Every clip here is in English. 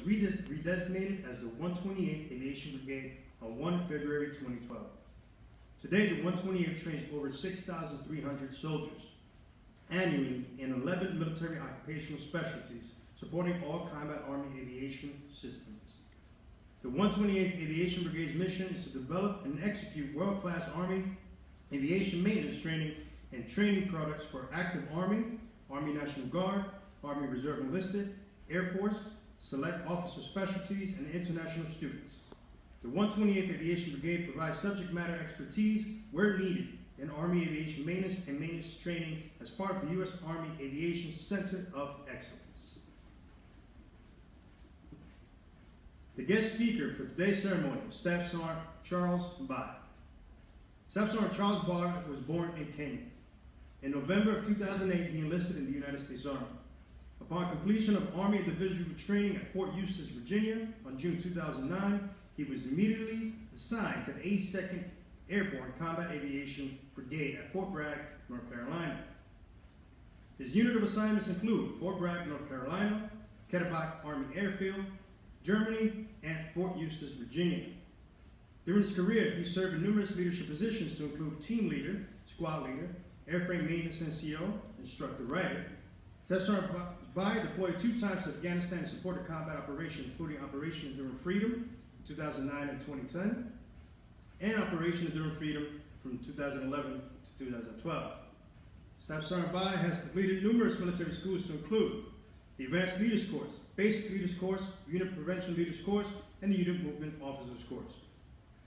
redesignated as the 128th Aviation Brigade on 1 February 2012. Today, the 128th trains over 6,300 soldiers annually in 11 military occupational specialties, supporting all combat Army aviation systems. The 128th Aviation Brigade's mission is to develop and execute world-class Army aviation maintenance training and training products for active Army, Army National Guard, Army Reserve Enlisted, Air Force, select officer specialties, and international students. The 128th Aviation Brigade provides subject matter expertise where needed in Army aviation maintenance and maintenance training as part of the U.S. Army Aviation Center of Excellence. The guest speaker for today's ceremony is Staff Sergeant Charles Bai. Staff Sergeant Charles Bai was born in Kenya. In November of 2008, he enlisted in the United States Army. Upon completion of Army individual training at Fort Eustis, Virginia, on June 2009, he was immediately assigned to the 82nd Airborne Combat Aviation Brigade at Fort Bragg, North Carolina. His unit of assignments include Fort Bragg, North Carolina, Ketterbach Army Airfield, Germany, and Fort Eustis, Virginia. During his career, he served in numerous leadership positions to include team leader, squad leader, airframe maintenance NCO, instructor writer. Staff Sergeant Bai deployed 2 times to Afghanistan and supported combat operations, including Operation Enduring Freedom in 2009 and 2010, and Operation Enduring Freedom from 2011 to 2012. Staff Sergeant Bai has completed numerous military schools to include the Advanced Leaders Course, Basic Leaders Course, Unit Prevention Leaders Course, and the Unit Movement Officers Course.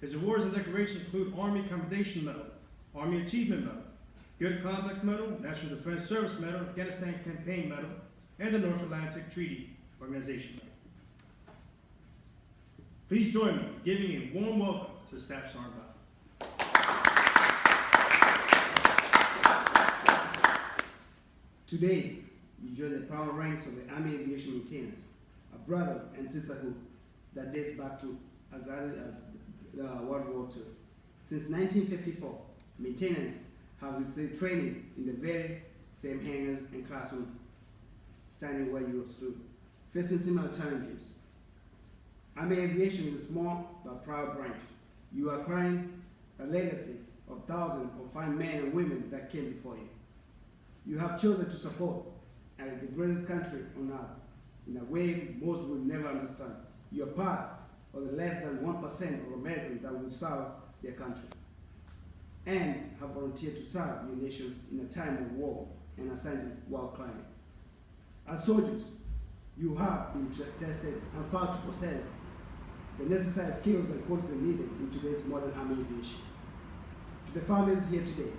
His awards and decorations include Army Commendation Medal, Army Achievement Medal, Good Conduct Medal, National Defense Service Medal, Afghanistan Campaign Medal, and the North Atlantic Treaty Organization Medal. Please join me in giving a warm welcome to Staff Sergeant Bai. Today, you join the proud ranks of the Army Aviation Maintenance, a brother and sisterhood that dates back to as early as World War II. Since 1954, maintenance have received training in the very same hangars and classroom, standing where you stood, facing similar challenges. Army Aviation is a small but proud branch. You are carrying a legacy of thousands of fine men and women that came before you. You have chosen to support the greatest country on earth in a way most will never understand. You are part of the less than 1% of Americans that will serve their country and have volunteered to serve your nation in a time of war and uncertain world climate. As soldiers, you have been tested and found to possess the necessary skills and qualities needed in today's modern Army aviation. To the families here today,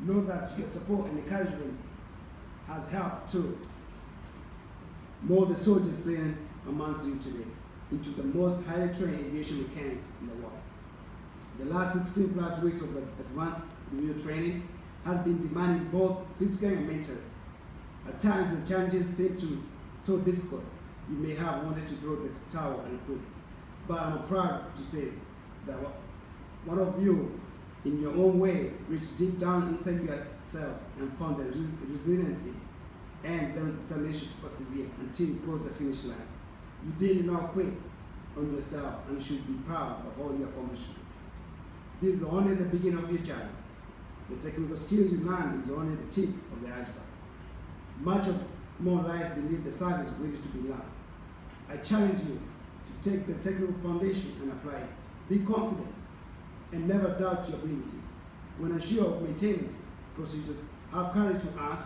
know that your support and encouragement has helped to mold the soldiers seen amongst you today into the most highly trained aviation mechanics in the world. The last 16 plus weeks of the advanced review training has been demanding both physically and mentally. At times, the challenges seem so difficult, you may have wanted to throw the towel and quit. But I'm proud to say that one of you, in your own way, reached deep down inside yourself and found the resiliency and the determination to persevere until you crossed the finish line. You did not quit on yourself and you should be proud of all your accomplishments. This is only the beginning of your journey. The technical skills you learn is only the tip of the iceberg. Much more lies beneath the surface ready to be learned. I challenge you to take the technical foundation and apply it. Be confident and never doubt your abilities. When unsure of maintenance procedures, have courage to ask,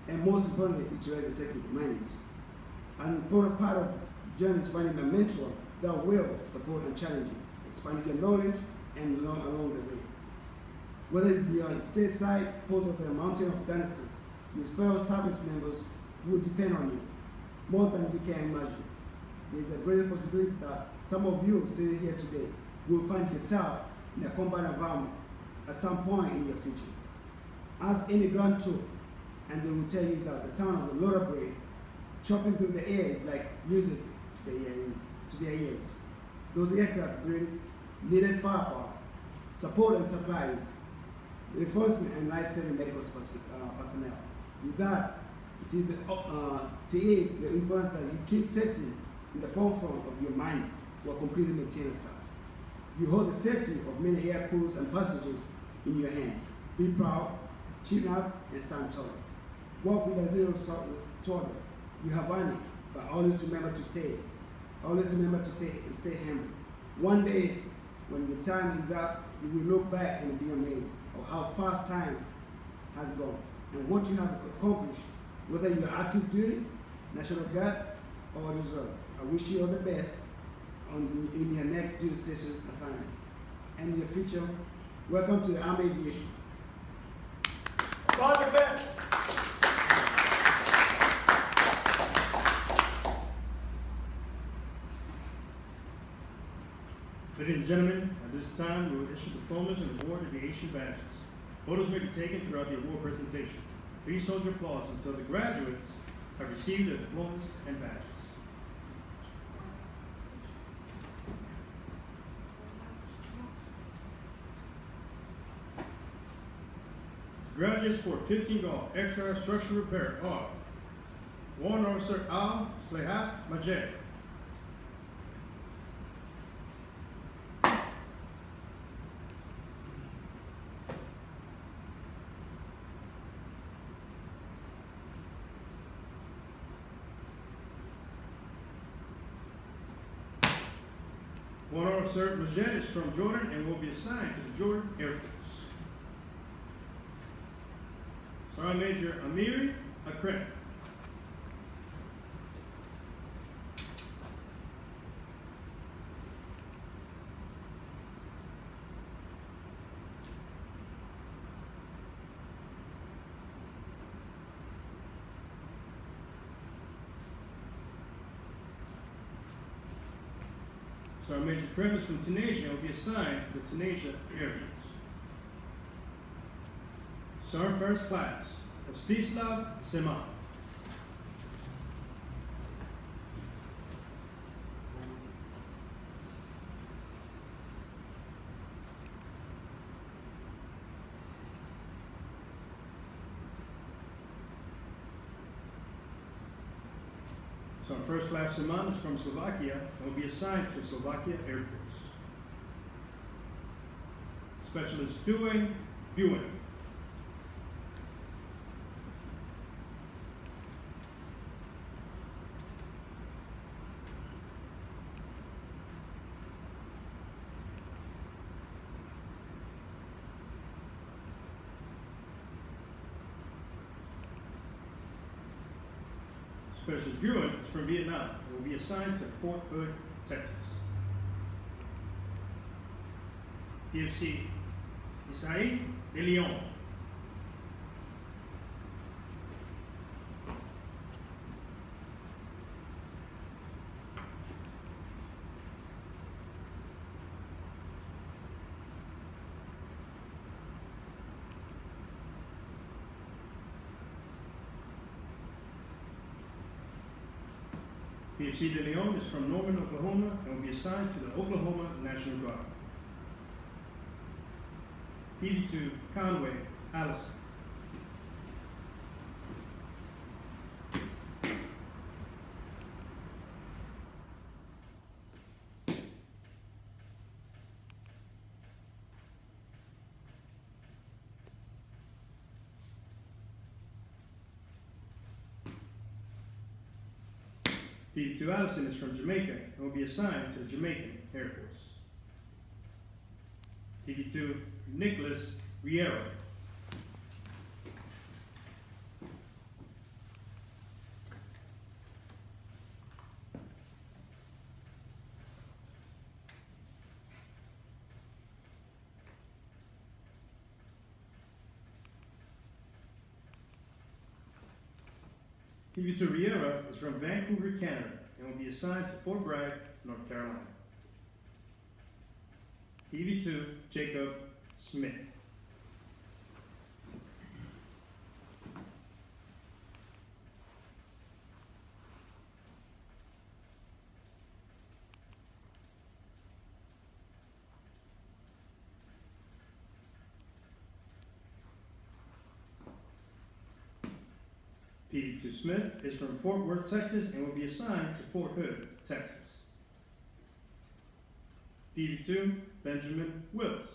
and most importantly, utilize the technical manuals. An important part of the journey is finding a mentor that will support and challenge you, expanding your knowledge and along the way. Whether it's your stateside post of the mountain of Afghanistan, your fellow service members will depend on you more than we can imagine. There is a great possibility that some of you sitting here today will find yourself in a combat environment at some point in your future. Ask any ground troop, and they will tell you that the sound of the loader blade chopping through the air is like music to their ears. Those aircraft bring needed firepower, support and supplies, reinforcement and life-saving medical personnel. With that, It is the importance that you keep safety in the forefront of your mind while completing maintenance tasks. You hold the safety of many air crews and passengers in your hands. Be proud, chin up, and stand tall. Walk with a little sword. You have earned it, but always remember to say, stay humble. One day, when the time is up, you will look back and be amazed of how fast time has gone and what you have accomplished, whether you're active duty, National Guard, or reserve. I wish you all the best in your next duty station assignment and in your future. Welcome to the Army Aviation. All the best. Ladies and gentlemen, at this time, we will issue diplomas and award aviation badges. Photos may be taken throughout the award presentation. Please hold your applause until the graduates have received their diplomas and badges. Graduates for 15 Golf Extra Structural Repair are Warrant Officer Al Slehat Majed, Warrant Officer Majed is from Jordan and will be assigned to the Jordan Air Force. Sergeant Major Amiri Akrem. Sergeant Major Akrem is from Tunisia and will be assigned to the Tunisia Air Force. Sergeant First Class Mstislav Seman. Sergeant First Class Seman is from Slovakia and will be assigned to the Slovakia Air Force. Specialist Dwayne Buin. Specialist Buin is from Vietnam and will be assigned to Fort Hood, Texas. PFC Isaïe de Lyon. PFC de Leon is from Norman, Oklahoma, and will be assigned to the Oklahoma National Guard. PV2 Conway Allison. PV2 Allison is from Jamaica and will be assigned to the Jamaican Air Force. PV2 Nicholas Riero. PV2 Riera is from Vancouver, Canada, and will be assigned to Fort Bragg, North Carolina. PV2 Jacob Smith. PV2 Smith is from Fort Worth, Texas, and will be assigned to Fort Hood, Texas. PV2 Benjamin Wills.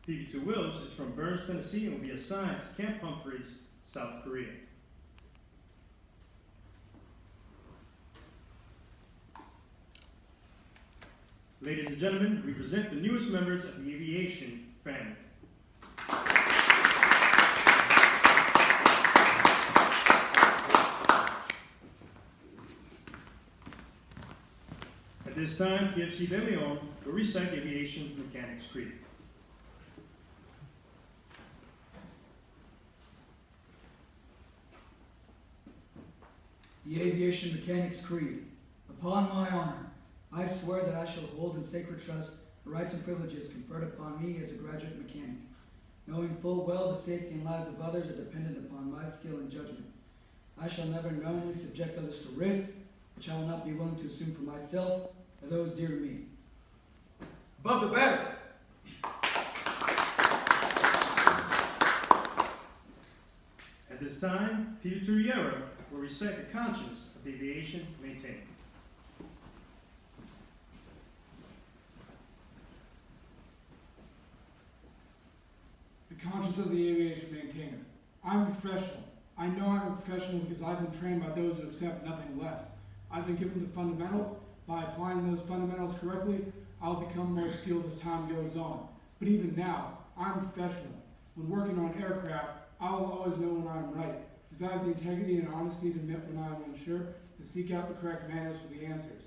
PV2 Wills is from Burns, Tennessee, and will be assigned to Camp Humphreys, South Korea. Ladies and gentlemen, we present the newest members of the aviation family. At this time, PFC De Leon will recite the Aviation Mechanics Creed. The Aviation Mechanics Creed. Upon my honor, I swear that I shall hold in sacred trust the rights and privileges conferred upon me as a graduate mechanic, knowing full well the safety and lives of others are dependent upon my skill and judgment. I shall never knowingly subject others to risk, which I will not be willing to assume for myself or those dear to me. Above the best! At this time, Peter Turriera will recite the conscience of the aviation maintainer. The conscience of the aviation maintainer. I'm a professional. I know I'm a professional because I've been trained by those who accept nothing less. I've been given the fundamentals. By applying those fundamentals correctly, I'll become more skilled as time goes on. But even now, I'm a professional. When working on aircraft, I will always know when I'm right, because I have the integrity and honesty to admit when I'm unsure, to seek out the correct manners for the answers.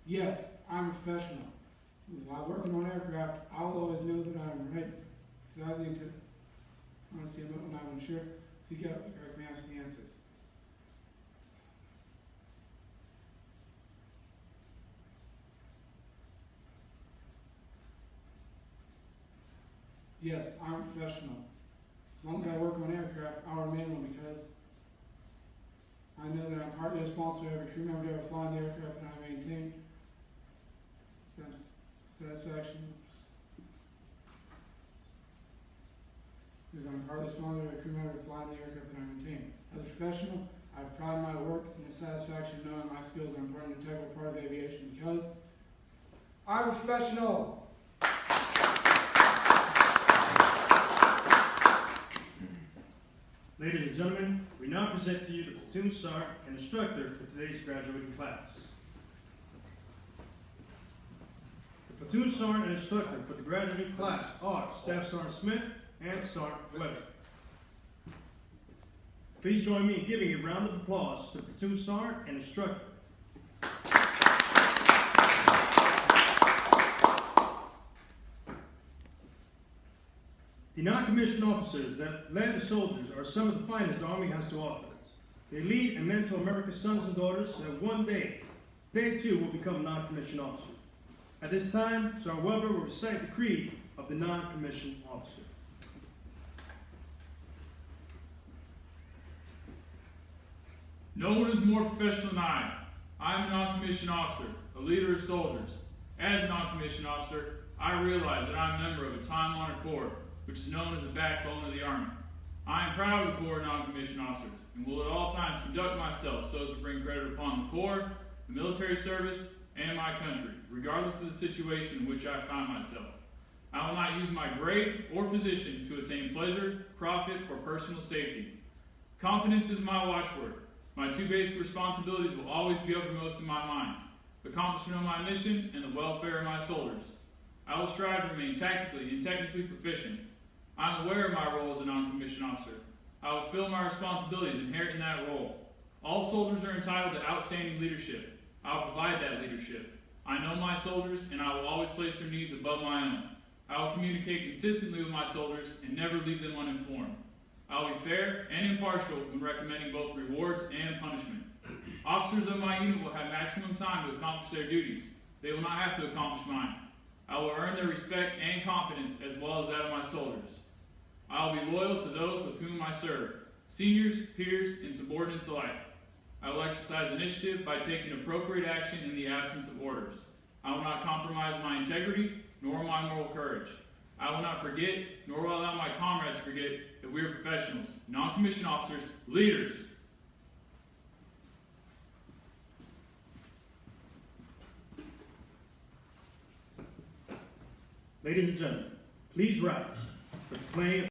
Yes, I'm a professional. While working on aircraft, I will always know that I'm right, because I have the integrity and honesty to admit when I'm unsure, seek out the correct manners for the answers. Yes, I'm a professional. As long as I work on aircraft, I'll remain one because I know that I'm partly responsible for every crew member to ever fly the aircraft that I maintain. Satisfaction. Because I'm partly responsible for every crew member to fly the aircraft that I maintain. As a professional, I pride my work and the satisfaction knowing my skills are an important and integral part of aviation because I'm a professional. Ladies and gentlemen, we now present to you the platoon sergeant and instructor for today's graduating class. The platoon sergeant and instructor for the graduating class are Staff Sergeant Smith and Sergeant Webster. Please join me in giving a round of applause to the platoon sergeant and instructor. The non-commissioned officers that led the soldiers are some of the finest the Army has to offer. They lead and mentor America's sons and daughters so that one day, they too will become non-commissioned officers. At this time, Sergeant Weber will recite the creed of the non-commissioned officer. No one is more professional than I. I am a non-commissioned officer, a leader of soldiers. As a non-commissioned officer, I realize that I am a member of a time-honored corps, which is known as the backbone of the Army. I am proud of the Corps of non-commissioned officers, and will at all times conduct myself so as to bring credit upon the Corps, the military service, and my country, regardless of the situation in which I find myself. I will not use my grade or position to attain pleasure, profit, or personal safety. Competence is my watchword. My two basic responsibilities will always be uppermost in my mind: accomplishment of my mission and the welfare of my soldiers. I will strive to remain tactically and technically proficient. I am aware of my role as a non-commissioned officer. I will fulfill my responsibilities inherent in that role. All soldiers are entitled to outstanding leadership. I will provide that leadership. I know my soldiers, and I will always place their needs above my own. I will communicate consistently with my soldiers and never leave them uninformed. I will be fair and impartial when recommending both rewards and punishment. Officers of my unit will have maximum time to accomplish their duties. They will not have to accomplish mine. I will earn their respect and confidence as well as that of my soldiers. I will be loyal to those with whom I serve, seniors, peers, and subordinates alike. I will exercise initiative by taking appropriate action in the absence of orders. I will not compromise my integrity nor my moral courage. I will not forget, nor will I allow my comrades to forget, that we are professionals, non-commissioned officers, leaders. Ladies and gentlemen, please rise for the playing